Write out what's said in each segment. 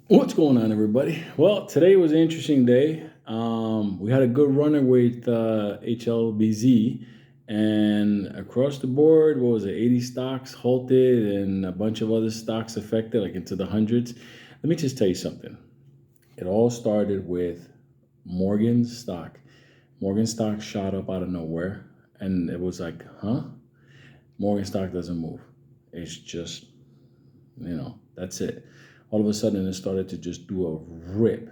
What's going on, everybody? Well, today was an interesting day. We had a good runner with HLBZ, and across the board, what was it? 80 stocks halted, and a bunch of other stocks affected, like into the hundreds. Let me just tell you something. It all started with Morgan stock. Morgan stock shot up out of nowhere, and it was like, huh? Morgan stock doesn't move. It's just, that's it. All of a sudden, it started to just do a rip.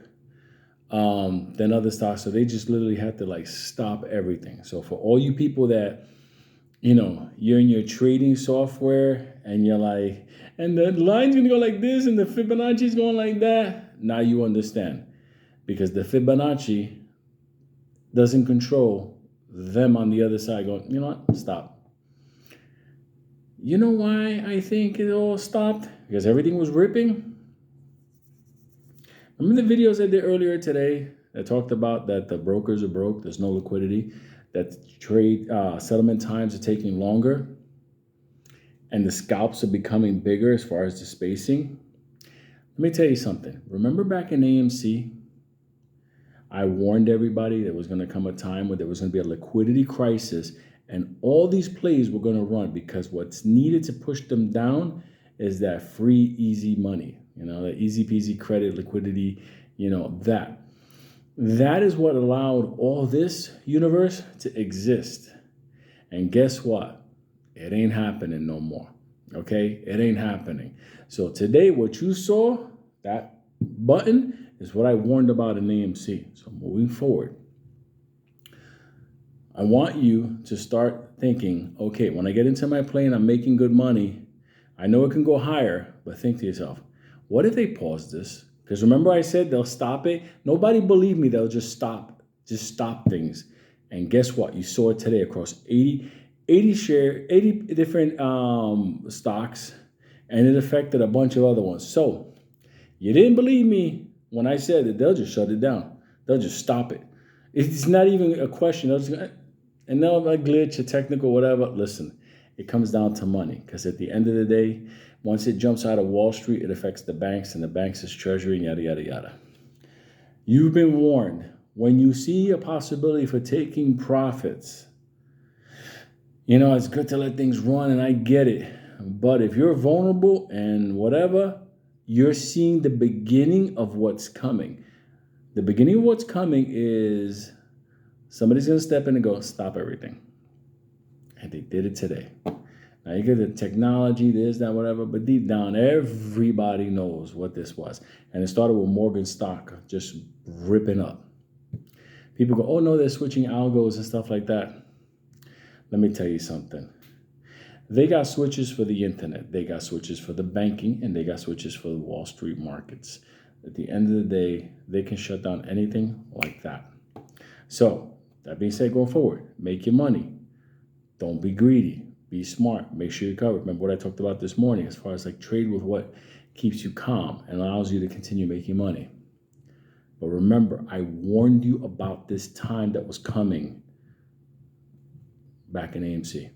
Then other stocks, so they just literally had to like stop everything. So for all you people that, you're in your trading software and you're like, and the line's gonna go like this and the Fibonacci's going like that. Now you understand because the Fibonacci doesn't control them on the other side going, you know what, stop. You know why I think it all stopped? Because everything was ripping. Remember the videos I did earlier today that talked about that the brokers are broke, there's no liquidity, that trade settlement times are taking longer, and the scalps are becoming bigger as far as the spacing? Let me tell you something. Remember back in AMC, I warned everybody there was going to come a time where there was going to be a liquidity crisis and all these plays were going to run because what's needed to push them down is that free, easy money, that easy peasy credit, liquidity, that. That is what allowed all this universe to exist. And guess what? It ain't happening no more. Okay? It ain't happening. So today, what you saw, that button, is what I warned about in AMC. So moving forward, I want you to start thinking, okay, when I get into my plane, I'm making good money. I know it can go higher, but think to yourself, what if they pause this? Because remember I said they'll stop it? Nobody believed me. They'll just stop things. And guess what? You saw it today across 80 different stocks, and it affected a bunch of other ones. So you didn't believe me when I said that they'll just shut it down. They'll just stop it. It's not even a question. And now a glitch, a technical, whatever. Listen, it comes down to money because at the end of the day, once it jumps out of Wall Street, it affects the banks and the banks' treasury and yada, yada, yada. You've been warned. When you see a possibility for taking profits, it's good to let things run and I get it. But if you're vulnerable and whatever, you're seeing the beginning of what's coming. The beginning of what's coming is somebody's going to step in and go, stop everything. And they did it today. Now you get the technology, this, that, whatever, but deep down, everybody knows what this was. And it started with Morgan stock just ripping up. People go, oh no, they're switching algos and stuff like that. Let me tell you something. They got switches for the internet, they got switches for the banking, and they got switches for the Wall Street markets. At the end of the day, they can shut down anything like that. So, that being said, go forward. Make your money. Don't be greedy. Be smart. Make sure you're covered. Remember what I talked about this morning as far as like trade with what keeps you calm and allows you to continue making money. But remember, I warned you about this time that was coming back in AMC.